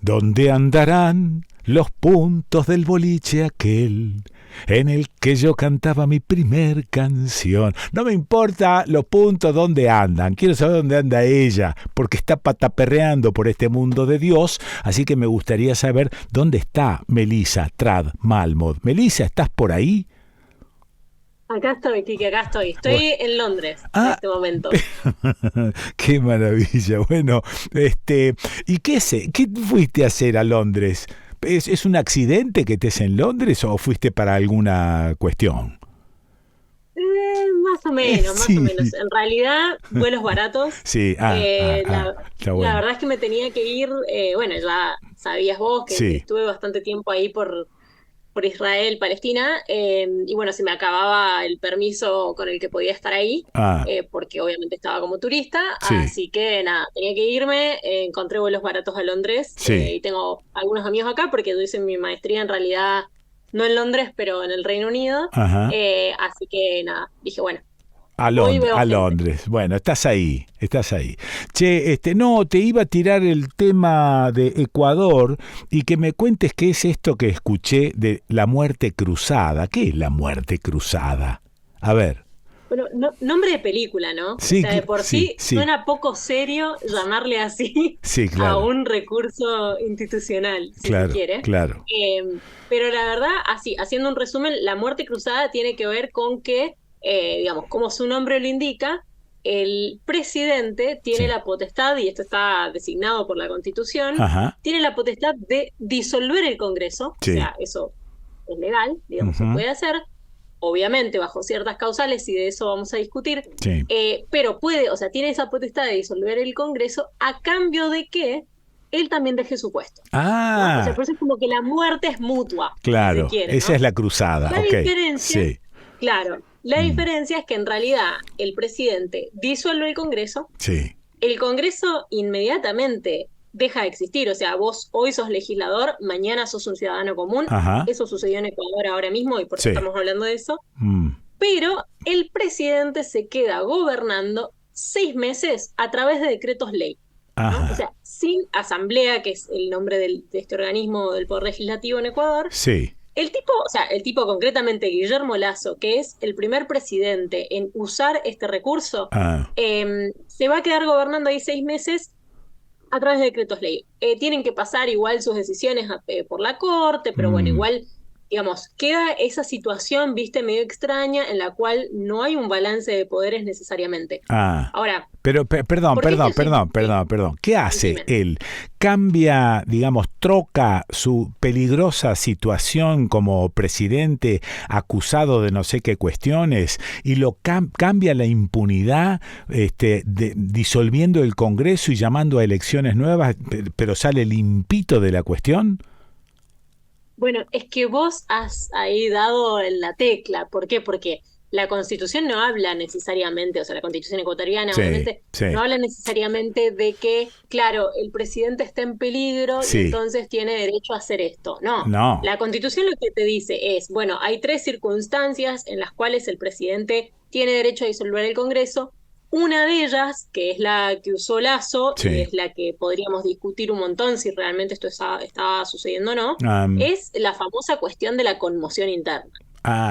¿Dónde andarán los puntos del boliche aquel en el que yo cantaba mi primer canción? No me importa los puntos dónde andan, quiero saber dónde anda ella, porque está pataperreando por este mundo de Dios, así que me gustaría saber dónde está Melissa Trad Malmod. Melissa, ¿estás por ahí? Acá estoy, Kike, acá estoy. Bueno. Estoy en Londres en este momento. Qué maravilla. Bueno, ¿y qué fuiste a hacer a Londres? ¿Es un accidente que estés en Londres o fuiste para alguna cuestión? Más o menos, más Sí. o menos. En realidad, vuelos baratos. Sí, está La bueno. verdad es que me tenía que ir, bueno, ya sabías vos que Sí, estuve bastante tiempo ahí por Israel, Palestina, y bueno, se me acababa el permiso con el que podía estar ahí, porque obviamente estaba como turista, sí, así que nada, tenía que irme, encontré vuelos baratos a Londres, sí. y tengo algunos amigos acá, porque yo hice mi maestría en realidad, no en Londres, pero en el Reino Unido, Ajá. así que nada, dije, bueno, A voy y Londres, veo a gente. Londres. Bueno, estás ahí, estás ahí. Che, no, te iba a tirar el tema de Ecuador y que me cuentes qué es esto que escuché de la muerte cruzada. ¿Qué es la muerte cruzada? A ver. Bueno, nombre de película, ¿no? O Sí, sea, de por sí, sí sí, suena poco serio llamarle así sí, a claro, un recurso institucional, si se claro, quiere. claro. Pero la verdad, así, haciendo un resumen, la muerte cruzada tiene que ver con que, digamos, como su nombre lo indica, el presidente tiene Sí. la potestad, y esto está designado por la Constitución, Ajá, tiene la potestad de disolver el Congreso, o sí. sea, eso es legal, digamos, se Ujú, puede hacer obviamente bajo ciertas causales, y de eso vamos a discutir, sí. pero puede, o sea, tiene esa potestad de disolver el Congreso a cambio de que él también deje su puesto, ¿no? O sea, Ah, por eso es como que la muerte es mutua, si se claro. quiere, Esa ¿no? es la cruzada, La ok. diferencia, Sí. claro, la Mm, diferencia es que en realidad el presidente disuelve el Congreso, sí. el Congreso inmediatamente deja de existir, o sea, vos hoy sos legislador, mañana sos un ciudadano común, Ajá. eso sucedió en Ecuador ahora mismo y por eso Sí. estamos hablando de eso, Mm, pero el presidente se queda gobernando 6 meses a través de decretos ley, ¿no? O ajá. sea, sin asamblea, que es el nombre de este organismo del Poder Legislativo en Ecuador. Sí. El tipo, o sea, el tipo concretamente, Guillermo Lasso, que es el primer presidente en usar este recurso, Ah, se va a quedar gobernando ahí 6 meses a través de decretos ley. Tienen que pasar igual sus decisiones por la corte, pero bueno, mm, igual, digamos, queda esa situación, viste, medio extraña en la cual no hay un balance de poderes necesariamente. ah. Ahora, Pero, perdón, ¿por qué perdón, esto es? perdón, Sí, perdón, perdón. ¿Qué hace decime. él? ¿Cambia, digamos, troca su peligrosa situación como presidente acusado de no sé qué cuestiones y lo cambia la impunidad, disolviendo el Congreso y llamando a elecciones nuevas, pero sale limpito de la cuestión? Bueno, es que vos has ahí dado en la tecla. ¿Por qué? Porque la Constitución no habla necesariamente, o sea, la Constitución ecuatoriana, Sí, obviamente, no sí, habla necesariamente de que, claro, el presidente está en peligro y sí. entonces tiene derecho a hacer esto. No, No. la Constitución lo que te dice es, bueno, hay 3 circunstancias en las cuales el presidente tiene derecho a disolver el Congreso. Una de ellas, que es la que usó Lazo, y Sí. es la que podríamos discutir un montón si realmente esto está sucediendo o no, Am, es la famosa cuestión de la conmoción interna.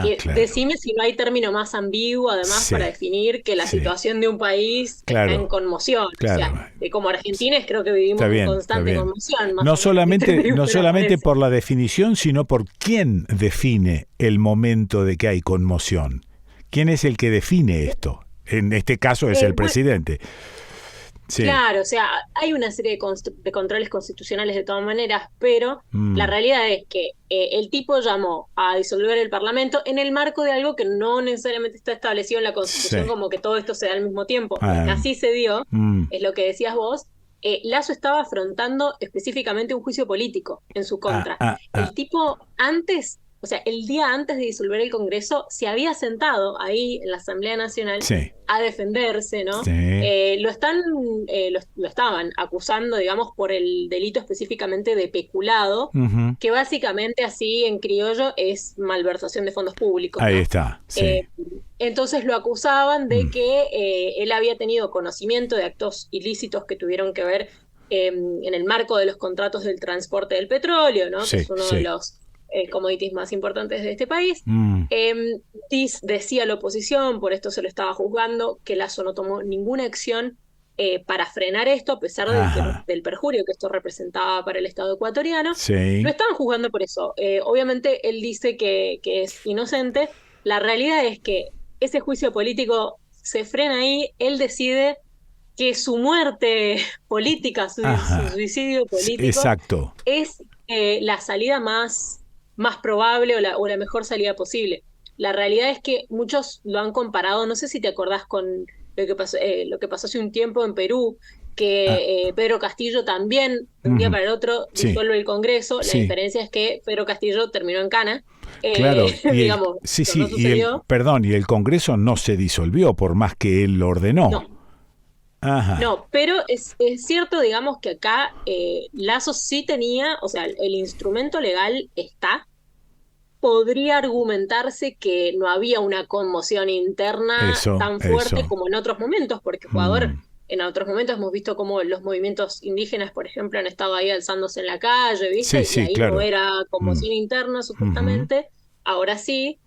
Que claro. decime si no hay término más ambiguo, además, para Sí, definir que la sí. situación de un país está en Claro, conmoción. O sea, claro. como argentines creo que Está vivimos en bien, está constante bien. conmoción, más No allá de que este solamente, no libro solamente aparece. por la definición, sino por quién define el momento de que hay conmoción. ¿Quién es el que define esto? En este caso es el Bueno, presidente. Sí. claro, o sea, hay una serie de controles constitucionales de todas maneras, pero la Mm, realidad es que el tipo llamó a disolver el Parlamento en el marco de algo que no necesariamente está establecido en la Constitución, sí. como que todo esto se da al mismo tiempo. Lo que Am, así se dio, mm, es lo que decías vos, Lasso estaba afrontando específicamente un juicio político en su ah, contra. ah, ah. El tipo antes, o sea, el día antes de disolver el Congreso, se había sentado ahí en la Asamblea Nacional Sí. a defenderse, ¿no? Sí. Lo estaban acusando, digamos, por el delito específicamente de peculado, Ujú. que básicamente así en criollo es malversación de fondos públicos, Ahí ¿no? está. Eh, Sí. entonces lo acusaban de Mm, que él había tenido conocimiento de actos ilícitos que tuvieron que ver en el marco de los contratos del transporte del petróleo, ¿no? Sí, que es uno sí. de los commodities más importantes de este país. Mm. Decía la oposición, por esto se lo estaba juzgando, que Lasso no tomó ninguna acción para frenar esto, a pesar Ajá. del perjurio que esto representaba para el Estado ecuatoriano. Lo Sí. estaban juzgando por eso. Obviamente él dice que es inocente. La realidad es que ese juicio político se frena ahí, él decide que su muerte política, su Ajá. suicidio político, Exacto. es la salida más probable o la mejor salida posible. La realidad es que muchos lo han comparado, no sé si te acordás con lo que pasó hace un tiempo en Perú, Ah, que Pedro Castillo también, de un día ujú. para el otro, Sí, disuelve el Congreso. La sí. diferencia es que Pedro Castillo terminó en cana. Claro, Digamos, sí, eso no sí, sucedió. perdón, y el Congreso no se disolvió por más que él lo ordenó. No, Ajá. no, pero es cierto, digamos, que acá Lazo sí tenía, o sea, el instrumento legal está. Podría argumentarse que no había una conmoción interna tan fuerte Eso. como en otros momentos, porque Ecuador, Mm. en otros momentos hemos visto cómo los movimientos indígenas, por ejemplo, han estado ahí alzándose en la calle, Sí, ¿viste? Y sí, ahí no claro. era Mm. conmoción interna, Ujú. supuestamente. Ahora sí.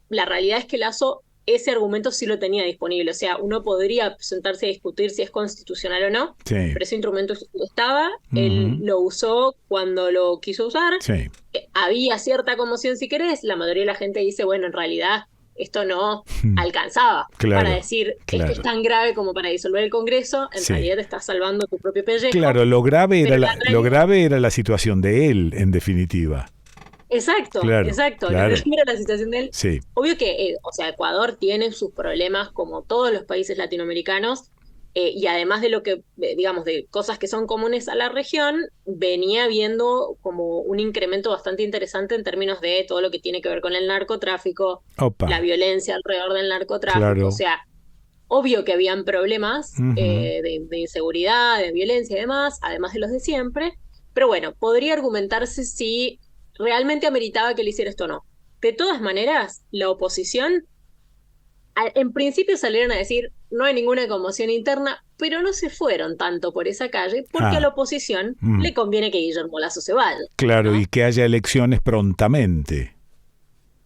La realidad es que Lazo ese argumento sí lo tenía disponible. O sea, uno podría sentarse a discutir si es constitucional o no, Sí. pero ese instrumento estaba, él Ujú. lo usó cuando lo quiso usar. Sí. Había cierta conmoción, si querés. La mayoría de la gente dice, bueno, en realidad esto no Mm. alcanzaba para Claro, decir, esto es claro. tan grave como para disolver el Congreso. En Sí. realidad te estás salvando tu propio pellejo. Claro, Pero la lo realidad, grave era la situación de él, en definitiva. exacto, Claro, exacto, lo claro. grave era la situación de él. Sí. Obvio que, o sea, Ecuador tiene sus problemas como todos los países latinoamericanos, y además de lo que, digamos, de cosas que son comunes a la región, venía viendo como un incremento bastante interesante en términos de todo lo que tiene que ver con el narcotráfico, Opa. la violencia alrededor del narcotráfico. O Claro. sea, obvio que habían problemas Ujú. de inseguridad, de violencia y demás, además de los de siempre, pero bueno, podría argumentarse si realmente ameritaba que le hiciera esto o no. De todas maneras, la oposición en principio salieron a decir no hay ninguna conmoción interna, pero no se fueron tanto por esa calle porque a la Ah. oposición Mm. le conviene que Guillermo Lasso se vaya, Claro, y ¿no? que haya elecciones prontamente.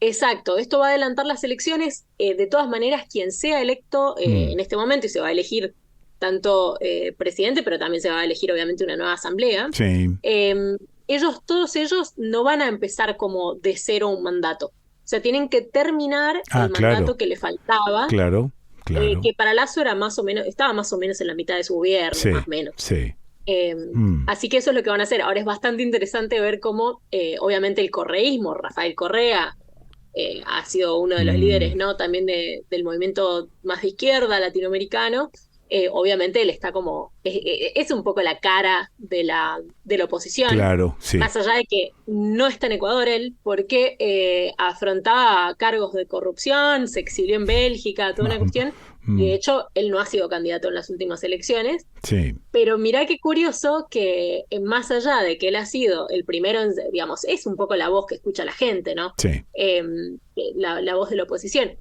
Exacto, esto va a adelantar las elecciones. De todas maneras, quien sea electo Mm. en este momento, y se va a elegir tanto presidente, pero también se va a elegir obviamente una nueva asamblea, Sí. eh, todos ellos no van a empezar como de cero un mandato. O sea, tienen que terminar Ah, el claro, mandato que le faltaba, claro, claro. que para Lasso era más o menos, estaba más o menos en la mitad de su gobierno, más Sí, o menos. sí. Eh, Mm. Así que eso es lo que van a hacer. Ahora es bastante interesante ver cómo, obviamente, el correísmo, Rafael Correa, ha sido uno de los líderes, Mm. ¿no? También del movimiento más de izquierda latinoamericano. Obviamente él está como, es un poco la cara de la oposición, Claro, sí. más allá de que no está en Ecuador él, porque afrontaba cargos de corrupción, se exilió en Bélgica, toda una cuestión, y de Mm. hecho él no ha sido candidato en las últimas elecciones. Sí, Pero mirá qué curioso que más allá de que él ha sido el primero, digamos, es un poco la voz que escucha la gente, ¿no? sí. Eh, la voz de la oposición.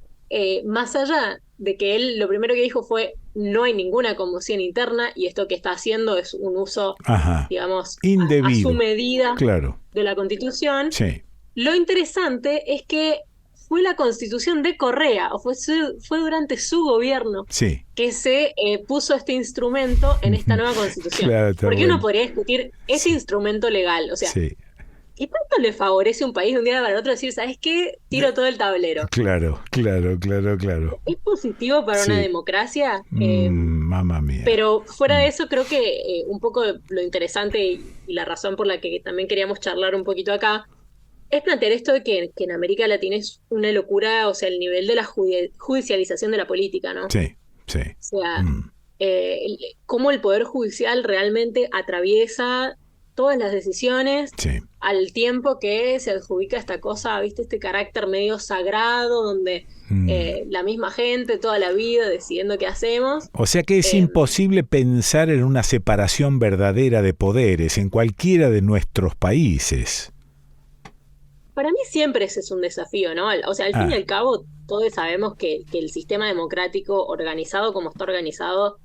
Más allá de que él lo primero que dijo fue no hay ninguna conmoción interna y esto que está haciendo es un uso, Ajá. digamos, a su Indebido. medida Claro. de la Constitución. Sí. Lo interesante es que fue la Constitución de Correa, o fue durante su gobierno Sí. que se puso este instrumento en esta nueva Constitución. Claro, está Porque uno bueno. podría discutir ese Sí. instrumento legal, o sea, Sí. ¿qué tanto le favorece a un país de un día para el otro decir, ¿sabes qué? Tiro todo el tablero. Claro, claro, claro, claro. ¿Es positivo para una Sí. democracia? Mamma mía. Pero fuera de Mm. eso, creo que un poco lo interesante y la razón por la que también queríamos charlar un poquito acá es plantear esto de que en América Latina es una locura, o sea, el nivel de la judicialización de la política, ¿no? O Sí, sí. sea, Mm. cómo el Poder Judicial realmente atraviesa todas las decisiones Sí. al tiempo que se adjudica esta cosa, ¿viste? Este carácter medio sagrado donde Mm. la misma gente toda la vida decidiendo qué hacemos. O sea que es Eh, imposible pensar en una separación verdadera de poderes en cualquiera de nuestros países. para mí siempre ese es un desafío, ¿no? O sea, al fin y Ah, al cabo, todos sabemos que el sistema democrático organizado como está organizado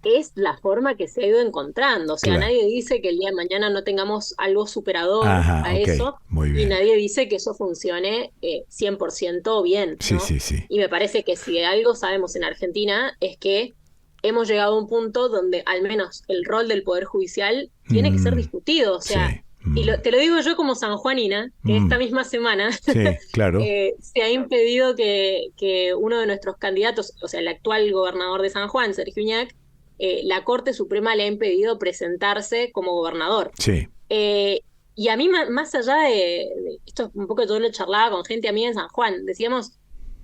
es la forma que se ha ido encontrando. O sea, Claro. nadie dice que el día de mañana no tengamos algo superador Ajá, a ok, eso, muy y bien. nadie dice que eso funcione 100% bien, Sí, ¿no? sí, sí. Y me parece que si algo sabemos en Argentina es que hemos llegado a un punto donde al menos el rol del Poder Judicial tiene que ser Mm, discutido. O sí. sea, te lo digo yo como sanjuanina, que esta Mm, misma semana sí, claro. se ha impedido que uno de nuestros candidatos, o sea, el actual gobernador de San Juan, Sergio Uñac, la Corte Suprema le ha impedido presentarse como gobernador. Sí. Eh, y a mí, más allá esto un poco yo lo charlaba con gente amiga en San Juan, decíamos,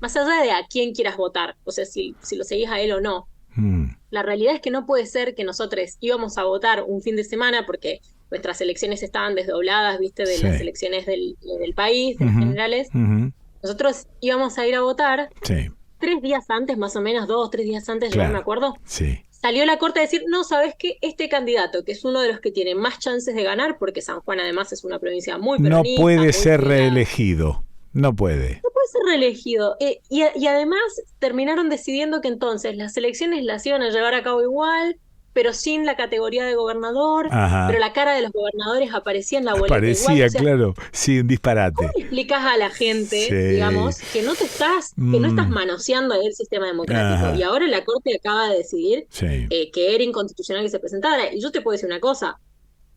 más allá de a quién quieras votar, o sea, si lo seguís a él o no, Mm, la realidad es que no puede ser que nosotros íbamos a votar un fin de semana porque nuestras elecciones estaban desdobladas, viste, de las sí. elecciones del país, de las Ujú, generales. ujú, Nosotros íbamos a ir a votar sí, 3 días antes, más o menos, 2, 3 días antes, yo no me claro. acuerdo. Sí. Salió la corte a decir, no, ¿sabes qué? Este candidato, que es uno de los que tiene más chances de ganar, porque San Juan además es una provincia muy No peronista, puede muy ser generada, reelegido. No puede. no puede ser reelegido. Y además terminaron decidiendo que entonces las elecciones las iban a llevar a cabo igual, pero sin la categoría de gobernador, pero Ajá. la cara de los gobernadores aparecía en la boleta igual. O Parecía, sea, claro. Sí, un ¿cómo disparate. le explicas a la gente, Sí. digamos, que no estás Mm, manoseando ahí el sistema democrático? Y ajá. ahora la Corte acaba de decidir Sí. que era inconstitucional que se presentara. Y yo te puedo decir una cosa,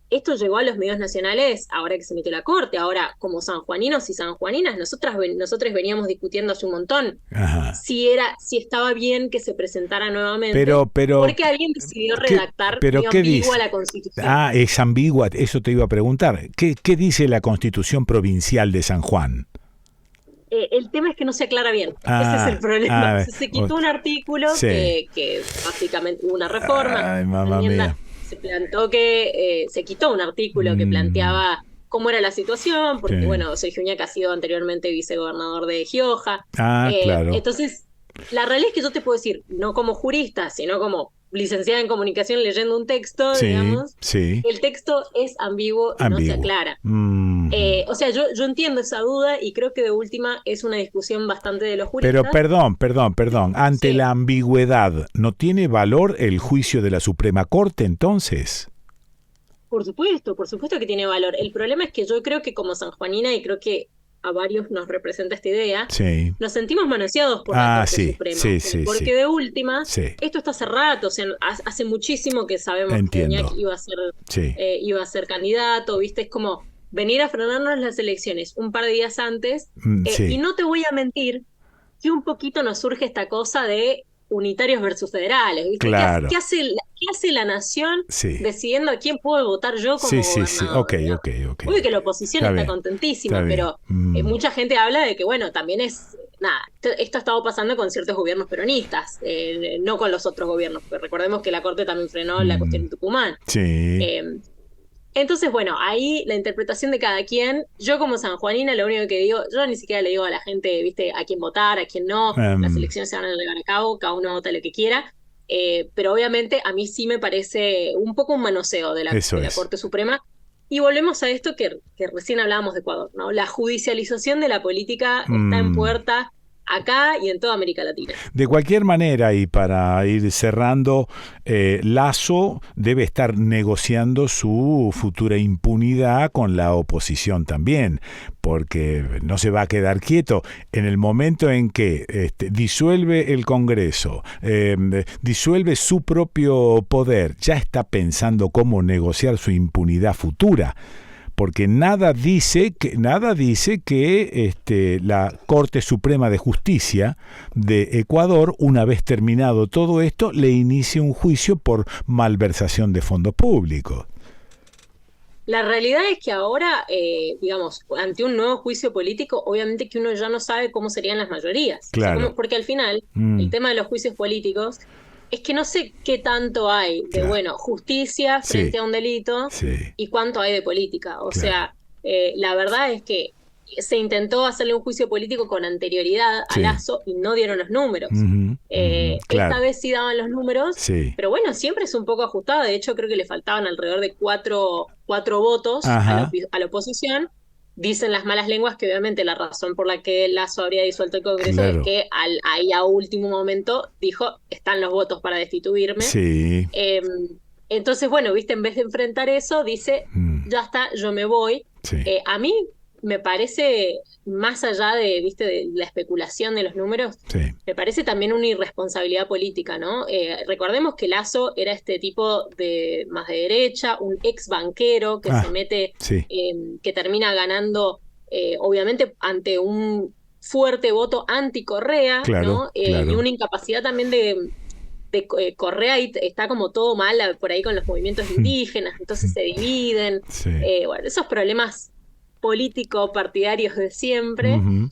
esto llegó a los medios nacionales ahora que se metió la Corte. Ahora, como sanjuaninos y sanjuaninas, nosotros veníamos discutiendo hace un montón Ajá. si estaba bien que se presentara nuevamente, Pero, porque alguien decidió ¿qué, redactar pero medio qué ambigua dice? la Constitución. Ah, es ambigua, eso te iba a preguntar. ¿Qué dice la Constitución Provincial de San Juan? El tema es que no se aclara bien. Ese es el Ah, problema. ah, Se quitó un artículo sí. que básicamente hubo una reforma, Ay, una mamá enmienda, mía. se plantó que se quitó un artículo que Mm, planteaba cómo era la situación, sí. porque bueno, Sergio Uñac ha sido anteriormente vicegobernador de Gioja. Ah, claro. Entonces, la realidad es que yo te puedo decir, no como jurista, sino como licenciada en comunicación leyendo un texto, Sí, digamos, sí. el texto es ambiguo y no se Ambiguo. aclara. Mm. O sea, yo entiendo esa duda y creo que de última es una discusión bastante de los Pero juristas. perdón. Ante Sí, la ambigüedad, ¿no tiene valor el juicio de la Suprema Corte entonces? por supuesto que tiene valor. El problema es que yo creo que como sanjuanina, y creo que a varios nos representa esta idea, Sí. nos sentimos manoseados por la Ah, Corte sí, Suprema. sí, sí, Porque sí. de última, Sí. esto está hace rato, o sea, hace muchísimo que sabemos que Uñac Entiendo. Sí. iba a ser candidato, ¿viste? Es como venir a frenarnos las elecciones un par de días antes, y Sí. no te voy a mentir que un poquito nos surge esta cosa de unitarios versus federales, ¿viste? Claro. Qué hace la nación Sí. decidiendo a quién puedo votar yo Sí, como sí, sí. gobernador, Ok, digamos? ok, ok. Obvio que la oposición Está está bien. Está contentísima, bien. pero mucha gente habla de que, bueno, también nada, esto ha estado pasando con ciertos gobiernos peronistas, no con los otros gobiernos, porque recordemos que la Corte también frenó la cuestión Mm, de Tucumán. sí. Eh, entonces, bueno, ahí la interpretación de cada quien. Yo como sanjuanina lo único que digo, yo ni siquiera le digo a la gente, viste, a quién votar, a quién no. Las Em, elecciones se van a llevar a cabo, cada uno vota lo que quiera. Pero obviamente a mí sí me parece un poco un manoseo eso de la es. Corte Suprema. Y volvemos a esto que recién hablábamos de Ecuador, ¿no? La judicialización de la política está en Mm. puerta acá y en toda América Latina. De cualquier manera, y para ir cerrando, Lasso debe estar negociando su futura impunidad con la oposición también, porque no se va a quedar quieto. En el momento en que disuelve el Congreso, disuelve su propio poder, ya está pensando cómo negociar su impunidad futura. Porque nada dice que la Corte Suprema de Justicia de Ecuador, una vez terminado todo esto, le inicie un juicio por malversación de fondos públicos. La realidad es que ahora, digamos, ante un nuevo juicio político, obviamente que uno ya no sabe cómo serían las mayorías. O sea, Claro. porque al final, el Mm, tema de los juicios políticos es que no sé qué tanto hay de, claro. bueno, justicia Sí, frente a un delito sí, y cuánto hay de política. O claro. sea, la verdad es que se intentó hacerle un juicio político con anterioridad a Sí. Lasso y no dieron los números. Ujú, ujú, Esta claro. vez sí daban los números, Sí. pero bueno, siempre es un poco ajustado. De hecho, creo que le faltaban alrededor de cuatro votos Ajá. a la oposición. Dicen las malas lenguas que obviamente la razón por la que Lasso habría disuelto el Congreso Claro. es que ahí a último momento dijo, están los votos para destituirme. Sí. Entonces, bueno, viste, en vez de enfrentar eso, dice, ya está, yo me voy. Sí. A mí me parece, más allá de, viste, de la especulación de los números, Sí. me parece también una irresponsabilidad política, ¿no? Recordemos que Lasso era este tipo de más de derecha, un ex banquero que se mete, sí. que termina ganando, obviamente, ante un fuerte voto anti-Correa, Claro, ¿no? claro. Y una incapacidad también de Correa está como todo mal por ahí con los movimientos indígenas, entonces se dividen. Sí. Bueno, esos problemas político-partidarios de siempre. Ujú.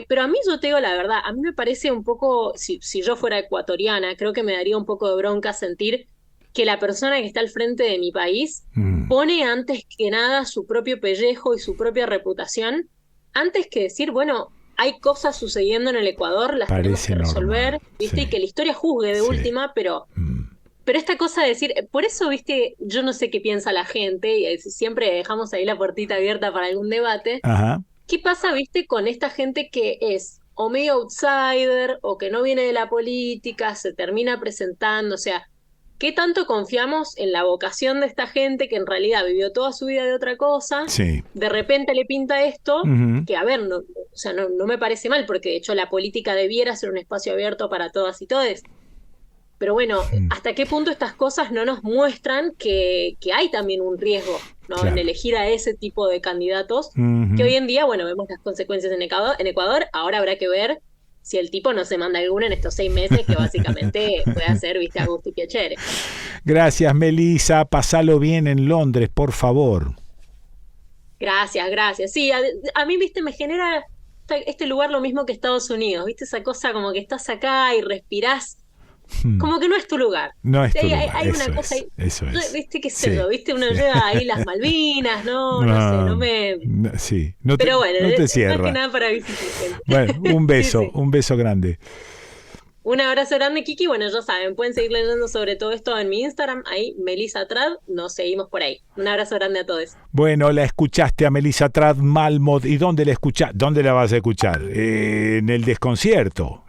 Pero a mí, yo te digo la verdad, a mí me parece un poco, si yo fuera ecuatoriana, creo que me daría un poco de bronca sentir que la persona que está al frente de mi país pone antes que nada su propio pellejo y su propia reputación, antes que decir, bueno, hay cosas sucediendo en el Ecuador, las tenemos que resolver, normal. ¿viste? Sí. Y que la historia juzgue de Sí. última, pero esta cosa de decir, por eso, viste, yo no sé qué piensa la gente, y siempre dejamos ahí la puertita abierta para algún debate. Ajá. ¿Qué pasa, viste, con esta gente que es o medio outsider o que no viene de la política, se termina presentando? O sea, ¿qué tanto confiamos en la vocación de esta gente que en realidad vivió toda su vida de otra cosa? Sí. De repente le pinta esto, Ujú. que a ver, no, o sea, no me parece mal, porque de hecho la política debiera ser un espacio abierto para todas y todes. Pero bueno, ¿hasta qué punto estas cosas no nos muestran que hay también un riesgo, ¿no? Claro. En elegir a ese tipo de candidatos? Ujú. Que hoy en día, bueno, vemos las consecuencias en Ecuador, ahora habrá que ver si el tipo no se manda alguna en estos 6 meses, que básicamente puede hacer, viste, a gusto y piacere. Gracias, Melissa. Pasalo bien en Londres, por favor. Gracias, gracias. Sí, a mí, viste, me genera este lugar lo mismo que Estados Unidos, viste, esa cosa como que estás acá y respirás, como que no es tu lugar. No es tu lugar. Hay Eso una cosa es, ahí, eso es. viste, qué sé Sí, yo, viste, uno sí. lleva ahí las Malvinas, no sé, no me... Sí, no te, Pero bueno, no te más cierra. que nada para visitar gente. Bueno, un beso, Sí, sí. un beso grande. Un abrazo grande, Kiki. Bueno, ya saben, pueden seguir leyendo sobre todo esto en mi Instagram, ahí, Melissa Trad, nos seguimos por ahí. Un abrazo grande a todos. Bueno, la escuchaste a Melissa Trad Malmod. ¿Y dónde la escuchás? ¿Dónde la vas a escuchar? En el desconcierto.